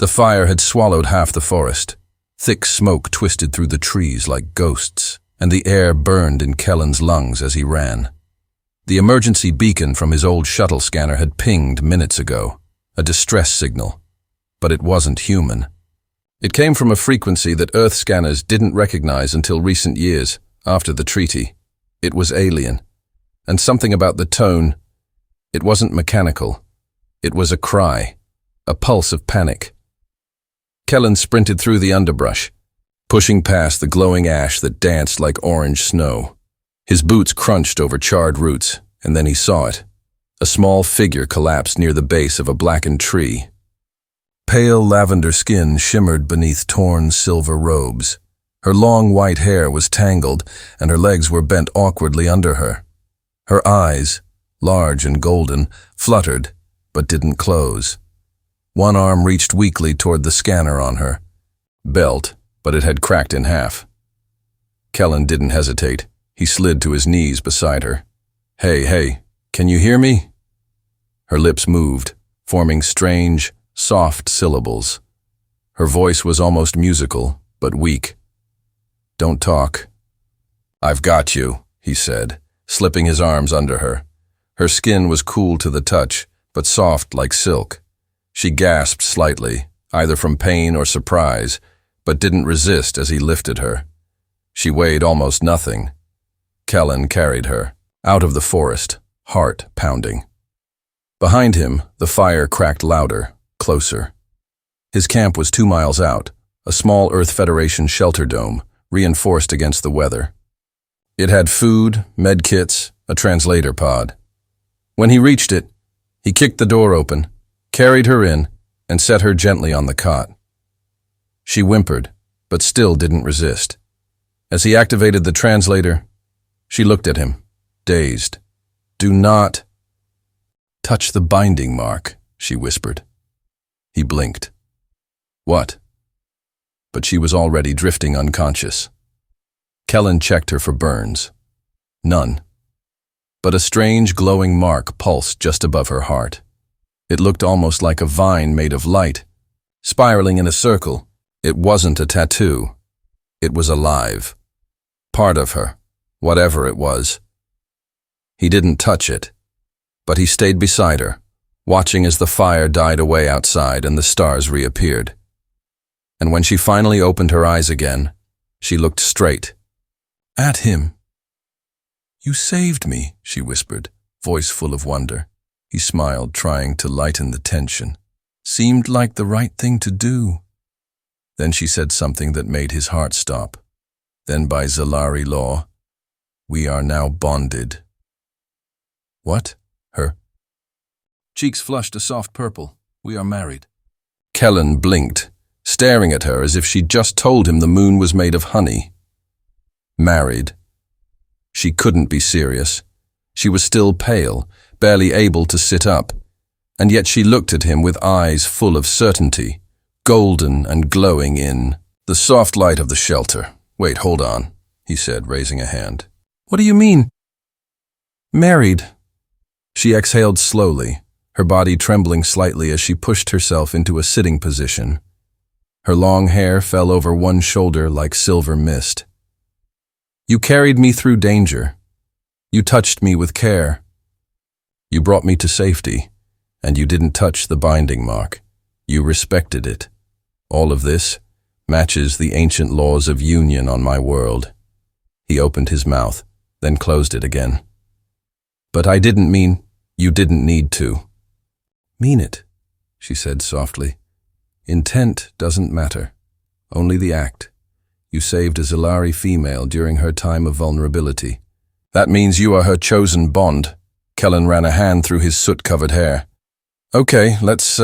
The fire had swallowed half the forest. Thick smoke twisted through the trees like ghosts, and the air burned in Kellen's lungs as he ran. The emergency beacon from his old shuttle scanner had pinged minutes ago, a distress signal. But it wasn't human. It came from a frequency that Earth scanners didn't recognize until recent years, after the treaty. It was alien. And something about the tone, it wasn't mechanical. It was a cry, a pulse of panic. Kellen sprinted through the underbrush, pushing past the glowing ash that danced like orange snow. His boots crunched over charred roots, and then he saw it. A small figure collapsed near the base of a blackened tree. Pale lavender skin shimmered beneath torn silver robes. Her long white hair was tangled, and her legs were bent awkwardly under her. Her eyes, large and golden, fluttered, but didn't close. One arm reached weakly toward the scanner on her. Belt, but it had cracked in half. Kellen didn't hesitate. He slid to his knees beside her. Hey, can you hear me?" Her lips moved, forming strange, soft syllables. Her voice was almost musical, but weak. "Don't talk." "I've got you," he said, slipping his arms under her. Her skin was cool to the touch, but soft like silk. She gasped slightly, either from pain or surprise, but didn't resist as he lifted her. She weighed almost nothing. Kellen carried her, out of the forest, heart pounding. Behind him, the fire cracked louder, closer. His camp was 2 miles out, a small Earth Federation shelter dome, reinforced against the weather. It had food, med kits, a translator pod. When he reached it, he kicked the door open, carried her in, and set her gently on the cot. She whimpered, but still didn't resist. As he activated the translator, she looked at him, dazed. "Do not touch the binding mark," she whispered. He blinked. "What?" But she was already drifting unconscious. Kellen checked her for burns. None. But a strange glowing mark pulsed just above her heart. It looked almost like a vine made of light, spiraling in a circle. It wasn't a tattoo. It was alive. Part of her, whatever it was. He didn't touch it, but he stayed beside her, watching as the fire died away outside and the stars reappeared. And when she finally opened her eyes again, she looked straight at him. "You saved me," she whispered, voice full of wonder. He smiled, trying to lighten the tension. "Seemed like the right thing to do." Then she said something that made his heart stop. "Then by Zalari law, we are now bonded." "What?" Her cheeks flushed a soft purple. "We are married." Kellen blinked, staring at her as if she'd just told him the moon was made of honey. Married. She couldn't be serious. She was still pale, barely able to sit up, and yet she looked at him with eyes full of certainty, golden and glowing in the soft light of the shelter. "Wait, hold on," he said, raising a hand. "What do you mean?" "Married." She exhaled slowly, her body trembling slightly as she pushed herself into a sitting position. Her long hair fell over one shoulder like silver mist. "You carried me through danger. You touched me with care. You brought me to safety, and you didn't touch the binding mark. You respected it. All of this matches the ancient laws of union on my world." He opened his mouth, then closed it again. "But I didn't mean you didn't need to." "Mean it," she said softly. "Intent doesn't matter, only the act. You saved a Zalari female during her time of vulnerability. That means you are her chosen bond." Kellen ran a hand through his soot-covered hair. "Okay, let's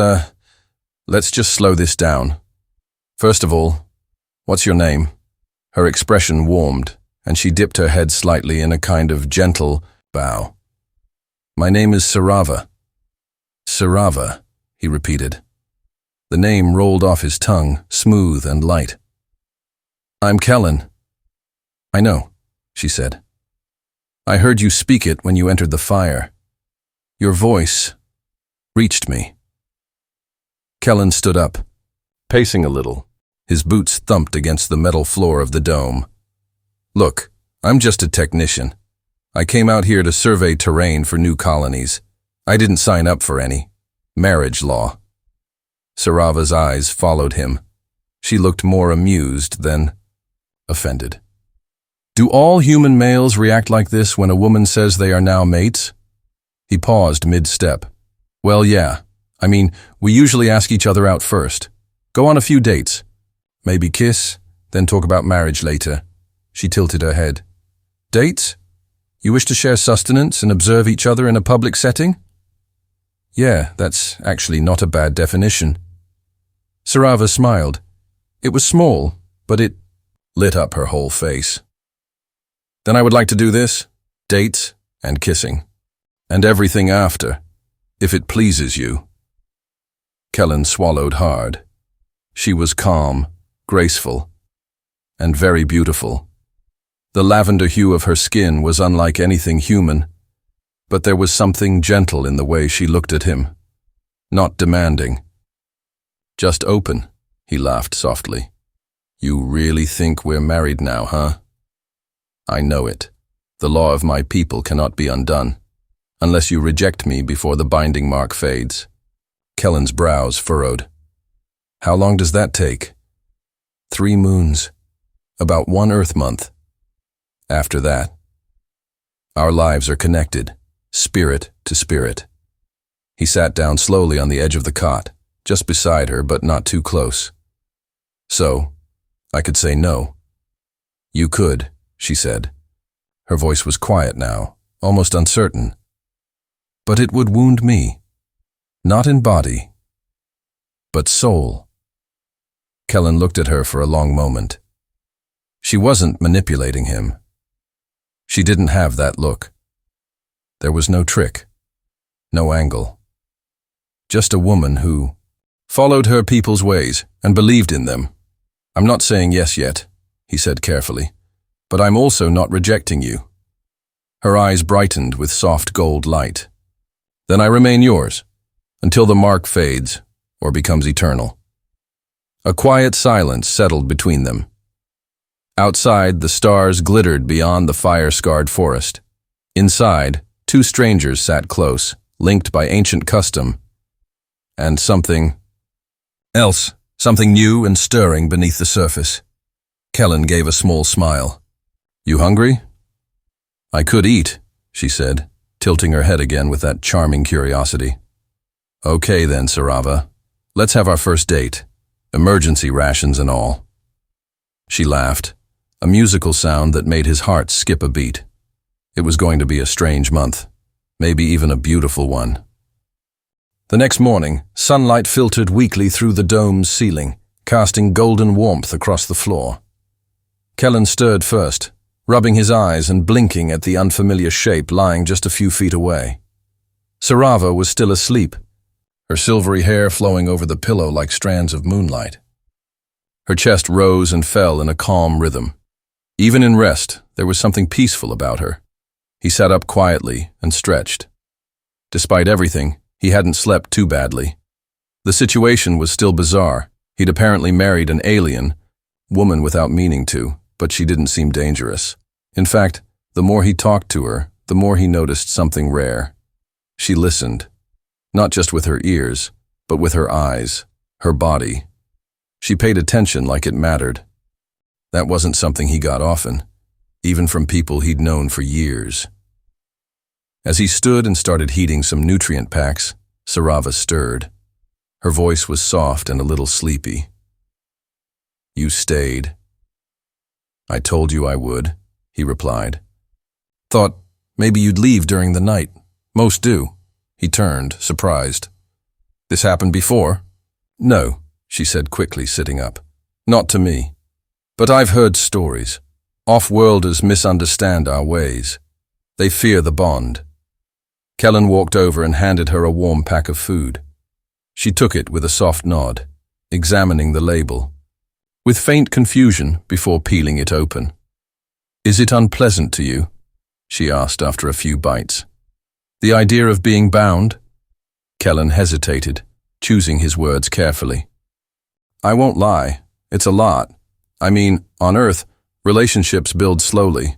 just slow this down. First of all, what's your name?" Her expression warmed, and she dipped her head slightly in a kind of gentle bow. "My name is Sarava." "Sarava," he repeated. The name rolled off his tongue, smooth and light. "I'm Kellen." "I know," she said. "I heard you speak it when you entered the fire. Your voice reached me." Kellen stood up, pacing a little. His boots thumped against the metal floor of the dome. "Look, I'm just a technician. I came out here to survey terrain for new colonies. I didn't sign up for any. Marriage law." Sarava's eyes followed him. She looked more amused than offended. "Do all human males react like this when a woman says they are now mates?" He paused mid-step. "Well, yeah. I mean, we usually ask each other out first. Go on a few dates. Maybe kiss, then talk about marriage later." She tilted her head. "Dates? You wish to share sustenance and observe each other in a public setting?" "Yeah, that's actually not a bad definition." Sarava smiled. It was small, but it lit up her whole face. "Then I would like to do this, dates and kissing. And everything after, if it pleases you." Kellen swallowed hard. She was calm, graceful, and very beautiful. The lavender hue of her skin was unlike anything human, but there was something gentle in the way she looked at him. Not demanding. "Just open," he laughed softly. "You really think we're married now, huh?" "I know it. The law of my people cannot be undone, unless you reject me before the binding mark fades." Kellen's brows furrowed. "How long does that take?" 3 moons. About 1 Earth month. After that, our lives are connected, spirit to spirit. He sat down slowly on the edge of the cot, just beside her but not too close. "So, I could say no." "You could," she said. Her voice was quiet now, almost uncertain. "But it would wound me. Not in body, but soul." Kellen looked at her for a long moment. She wasn't manipulating him. She didn't have that look. There was no trick, no angle. Just a woman who followed her people's ways and believed in them. "I'm not saying yes yet," he said carefully, "but I'm also not rejecting you." Her eyes brightened with soft gold light. "Then I remain yours, until the mark fades or becomes eternal." A quiet silence settled between them. Outside, the stars glittered beyond the fire-scarred forest. Inside, 2 strangers sat close, linked by ancient custom, and something else, something new and stirring beneath the surface. Kellen gave a small smile. "You hungry?" "I could eat," she said, tilting her head again with that charming curiosity. "Okay then, Sarava. Let's have our first date. Emergency rations and all." She laughed, a musical sound that made his heart skip a beat. It was going to be a strange month, maybe even a beautiful one. The next morning, sunlight filtered weakly through the dome's ceiling, casting golden warmth across the floor. Kellen stirred first, rubbing his eyes and blinking at the unfamiliar shape lying just a few feet away. Sarava was still asleep, her silvery hair flowing over the pillow like strands of moonlight. Her chest rose and fell in a calm rhythm. Even in rest, there was something peaceful about her. He sat up quietly and stretched. Despite everything, he hadn't slept too badly. The situation was still bizarre. He'd apparently married an alien, woman without meaning to, but she didn't seem dangerous. In fact, the more he talked to her, the more he noticed something rare. She listened, not just with her ears, but with her eyes, her body. She paid attention like it mattered. That wasn't something he got often, even from people he'd known for years. As he stood and started heating some nutrient packs, Sarava stirred. Her voice was soft and a little sleepy. "You stayed." "I told you I would," he replied. "Thought maybe you'd leave during the night. Most do." He turned, surprised. "This happened before?" "No," she said quickly, sitting up. "Not to me. But I've heard stories. Off-worlders misunderstand our ways. They fear the bond." Kellen walked over and handed her a warm pack of food. She took it with a soft nod, examining the label, with faint confusion before peeling it open. "Is it unpleasant to you?" she asked after a few bites. "The idea of being bound?" Kellen hesitated, choosing his words carefully. I won't lie. It's a lot. I mean, on Earth, relationships build slowly.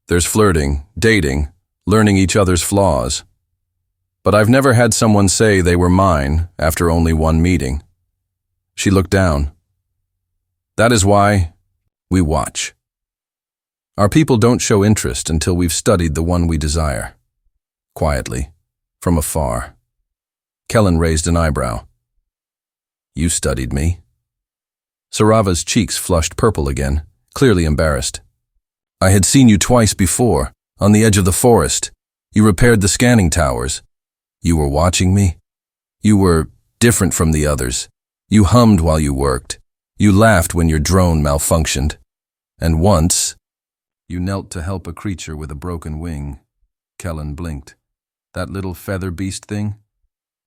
There's flirting, dating, learning each other's flaws. But I've never had someone say they were mine after only one meeting. She looked down. That is why we watch. Our people don't show interest until we've studied the one we desire. Quietly, from afar. Kellen raised an eyebrow. You studied me. Sarava's cheeks flushed purple again, clearly embarrassed. I had seen you twice before, on the edge of the forest. You repaired the scanning towers. You were watching me. You were different from the others. You hummed while you worked. You laughed when your drone malfunctioned. And once, you knelt to help a creature with a broken wing. Kellen blinked. That little feather beast thing?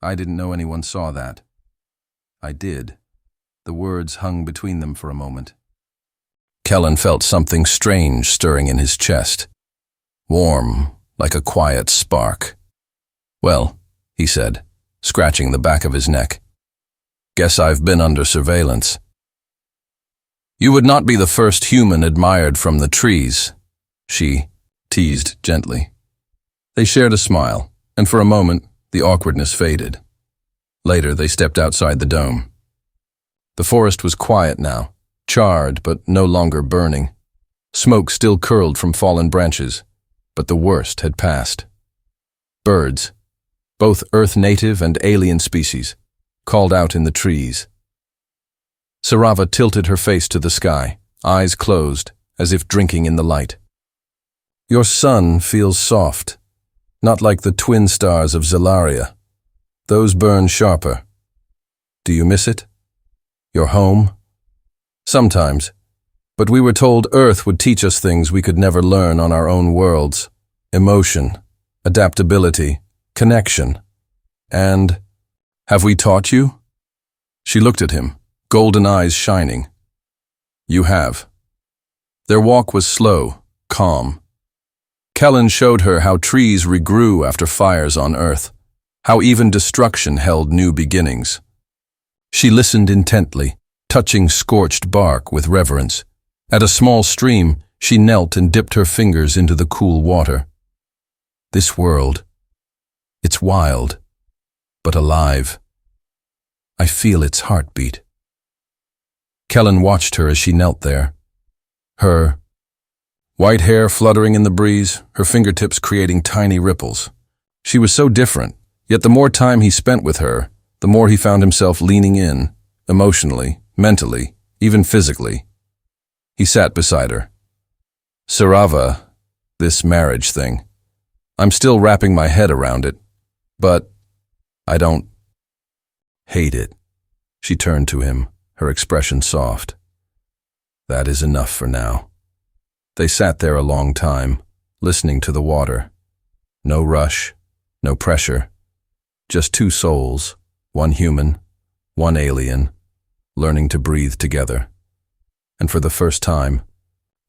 I didn't know anyone saw that. I did. The words hung between them for a moment. Kellen felt something strange stirring in his chest. Warm, like a quiet spark. Well, he said, scratching the back of his neck. Guess I've been under surveillance. You would not be the first human admired from the trees, she teased gently. They shared a smile, and for a moment, the awkwardness faded. Later, they stepped outside the dome. The forest was quiet now, charred but no longer burning. Smoke still curled from fallen branches, but the worst had passed. Birds, both Earth native and alien species, called out in the trees. Sarava tilted her face to the sky, eyes closed, as if drinking in the light. Your sun feels soft, not like the twin stars of Zelaria. Those burn sharper. Do you miss it? Your home? Sometimes, but we were told Earth would teach us things we could never learn on our own worlds. Emotion, adaptability, connection. And, have we taught you? She looked at him, golden eyes shining. You have. Their walk was slow, calm. Kellen showed her how trees regrew after fires on Earth, how even destruction held new beginnings. She listened intently, touching scorched bark with reverence. At a small stream, she knelt and dipped her fingers into the cool water. This world, it's wild, but alive. I feel its heartbeat. Kellen watched her as she knelt there. Her white hair fluttering in the breeze, her fingertips creating tiny ripples. She was so different, yet the more time he spent with her, the more he found himself leaning in, emotionally, mentally, even physically. He sat beside her. Sarava, this marriage thing. I'm still wrapping my head around it, but I don't hate it. She turned to him, her expression soft. That is enough for now. They sat there a long time, listening to the water. No rush, no pressure. Just two souls, one human, one alien, learning to breathe together. And for the first time,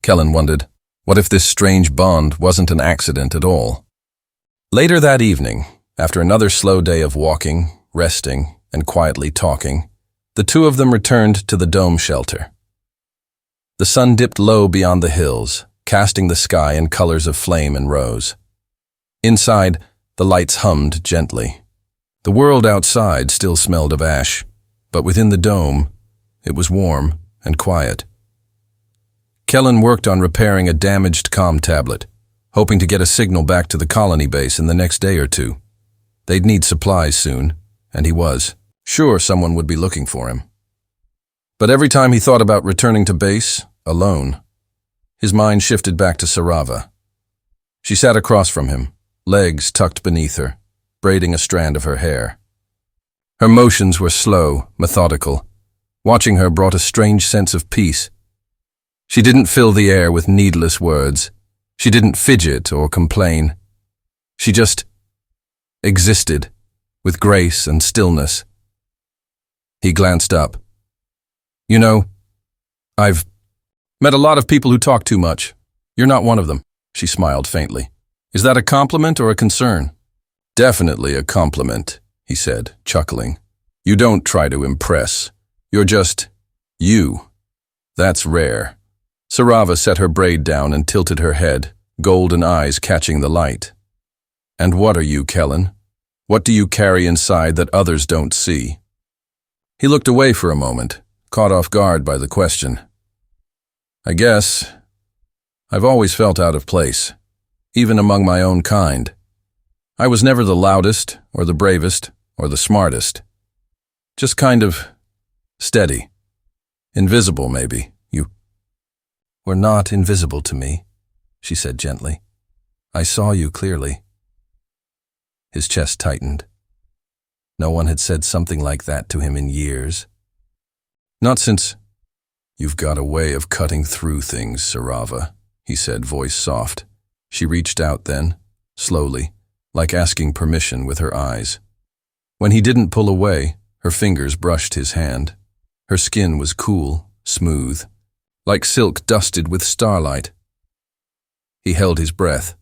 Kellen wondered, what if this strange bond wasn't an accident at all? Later that evening, after another slow day of walking, resting, and quietly talking, the two of them returned to the dome shelter. The sun dipped low beyond the hills, casting the sky in colors of flame and rose. Inside, the lights hummed gently. The world outside still smelled of ash, but within the dome, it was warm and quiet. Kellen worked on repairing a damaged comm tablet, hoping to get a signal back to the colony base in the next day or two. They'd need supplies soon, and he was. Sure, someone would be looking for him. But every time he thought about returning to base, alone, his mind shifted back to Sarava. She sat across from him, legs tucked beneath her, braiding a strand of her hair. Her motions were slow, methodical. Watching her brought a strange sense of peace. She didn't fill the air with needless words. She didn't fidget or complain. She just existed, with grace and stillness. He glanced up. You know, I've met a lot of people who talk too much. You're not one of them, she smiled faintly. Is that a compliment or a concern? Definitely a compliment, he said, chuckling. You don't try to impress. You're just You. That's rare. Sarava set her braid down and tilted her head, golden eyes catching the light. And what are you, Kellen? What do you carry inside that others don't see? He looked away for a moment, caught off guard by the question. I guess I've always felt out of place, even among my own kind. I was never the loudest, or the bravest, or the smartest. Just kind of steady. Invisible, maybe. You were not invisible to me, she said gently. I saw you clearly. His chest tightened. No one had said something like that to him in years. Not since... You've got a way of cutting through things, Sarava, he said, voice soft. She reached out then, slowly, like asking permission with her eyes. When he didn't pull away, her fingers brushed his hand. Her skin was cool, smooth, like silk dusted with starlight. He held his breath.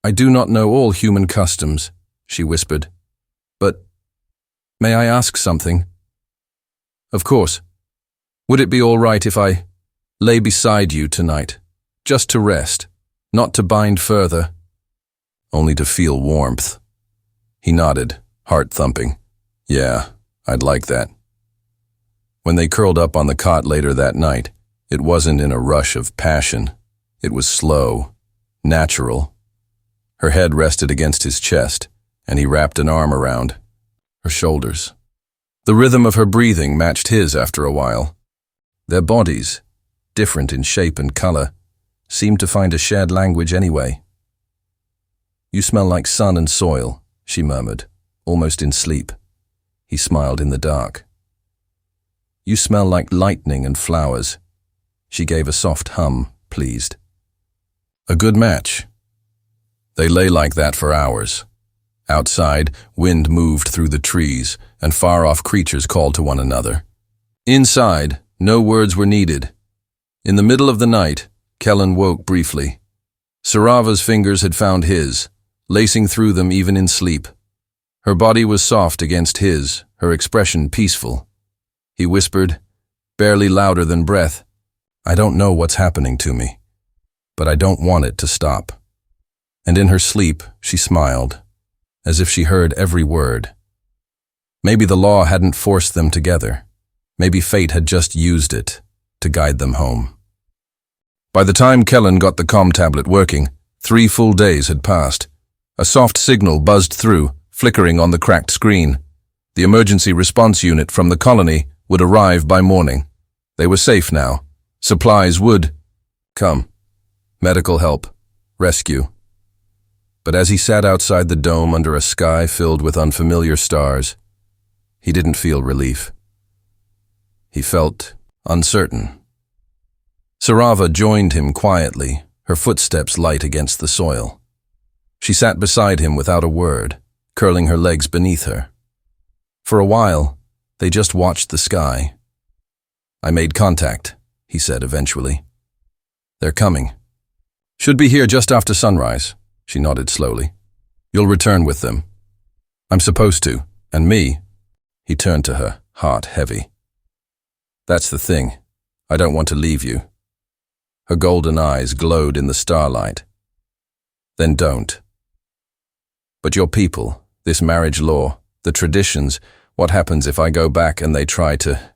I do not know all human customs, she whispered. But may I ask something? Of course. Would it be all right if I lay beside you tonight, just to rest, not to bind further, only to feel warmth? He nodded, heart thumping. Yeah, I'd like that. When they curled up on the cot later that night, it wasn't in a rush of passion. It was slow, natural. Her head rested against his chest, and he wrapped an arm around her shoulders. The rhythm of her breathing matched his after a while. Their bodies, different in shape and color, seemed to find a shared language anyway. You smell like sun and soil, she murmured, almost in sleep. He smiled in the dark. You smell like lightning and flowers. She gave a soft hum, pleased. A good match. They lay like that for hours. Outside, wind moved through the trees, and far-off creatures called to one another. Inside, no words were needed. In the middle of the night, Kellen woke briefly. Sarava's fingers had found his, lacing through them even in sleep. Her body was soft against his, her expression peaceful. He whispered, barely louder than breath, I don't know what's happening to me, but I don't want it to stop. And in her sleep, she smiled, as if she heard every word. Maybe the law hadn't forced them together. Maybe fate had just used it to guide them home. By the time Kellen got the comm tablet working, 3 full days had passed. A soft signal buzzed through, flickering on the cracked screen. The emergency response unit from the colony would arrive by morning. They were safe now. Supplies would come. Medical help. Rescue. But as he sat outside the dome under a sky filled with unfamiliar stars, he didn't feel relief. He felt uncertain. Sarava joined him quietly, her footsteps light against the soil. She sat beside him without a word, curling her legs beneath her. For a while, they just watched the sky. I made contact, he said eventually. They're coming. Should be here just after sunrise, she nodded slowly. You'll return with them. I'm supposed to, and me. He turned to her, heart heavy. That's the thing. I don't want to leave you. Her golden eyes glowed in the starlight. Then don't. But your people, this marriage law, the traditions, what happens if I go back and they try to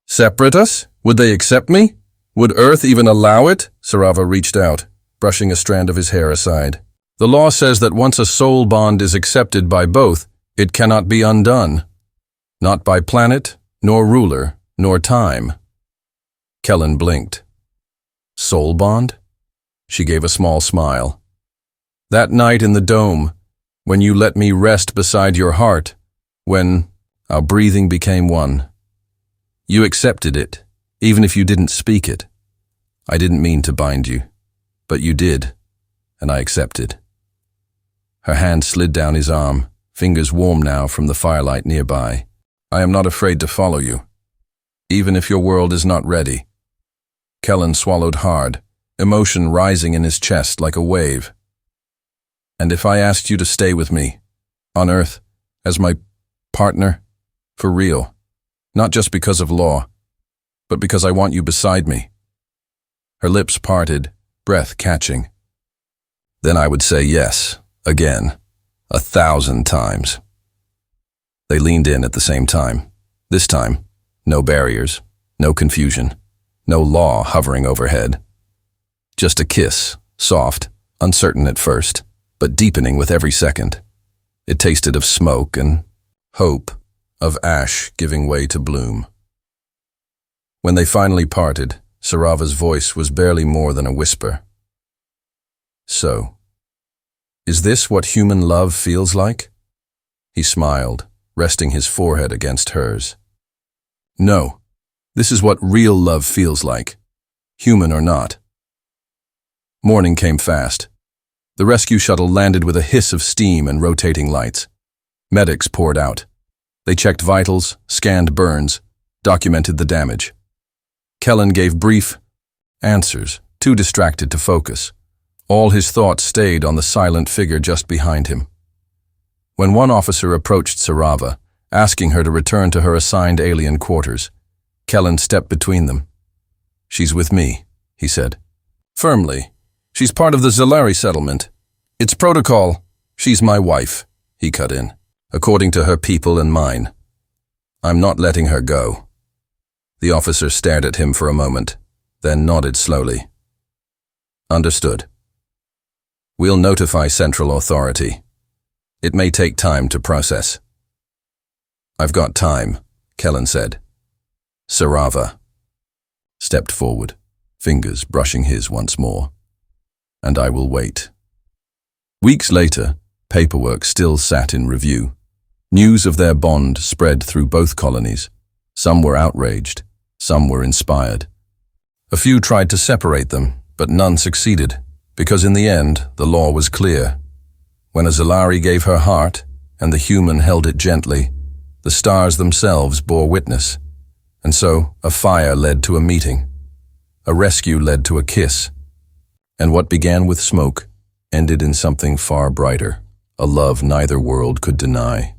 separate us? Would they accept me? Would Earth even allow it? Sarava reached out, brushing a strand of his hair aside. The law says that once a soul bond is accepted by both, it cannot be undone. Not by planet, nor ruler, nor time. Kellen blinked. Soul bond? She gave a small smile. That night in the dome, when you let me rest beside your heart, when our breathing became one. You accepted it, even if you didn't speak it. I didn't mean to bind you, but you did, and I accepted. Her hand slid down his arm, fingers warm now from the firelight nearby. I am not afraid to follow you, even if your world is not ready. Kellen swallowed hard, emotion rising in his chest like a wave. And if I asked you to stay with me, on Earth, as my partner, for real, not just because of law, but because I want you beside me. Her lips parted, breath catching. Then I would say yes, again, 1,000 times. They leaned in at the same time. This time, no barriers, no confusion, no law hovering overhead. Just a kiss, soft, uncertain at first, but deepening with every second. It tasted of smoke and hope, of ash giving way to bloom. When they finally parted, Sarava's voice was barely more than a whisper. So, is this what human love feels like? He smiled, resting his forehead against hers. No, this is what real love feels like, human or not. Morning came fast. The rescue shuttle landed with a hiss of steam and rotating lights. Medics poured out. They checked vitals, scanned burns, documented the damage. Kellen gave brief answers, too distracted to focus. All his thoughts stayed on the silent figure just behind him. When one officer approached Sarava, asking her to return to her assigned alien quarters, Kellen stepped between them. "She's with me," he said. "Firmly. She's part of the Zalari settlement. It's protocol. She's my wife," he cut in, "according to her people and mine. I'm not letting her go." The officer stared at him for a moment, then nodded slowly. "Understood. We'll notify Central Authority. It may take time to process." "I've got time," Kellen said. Sarava stepped forward, fingers brushing his once more. "And I will wait." Weeks later, paperwork still sat in review. News of their bond spread through both colonies. Some were outraged, some were inspired. A few tried to separate them, but none succeeded, because in the end, the law was clear. When a Zalari gave her heart, and the human held it gently, the stars themselves bore witness. And so, a fire led to a meeting. A rescue led to a kiss. And what began with smoke ended in something far brighter, a love neither world could deny.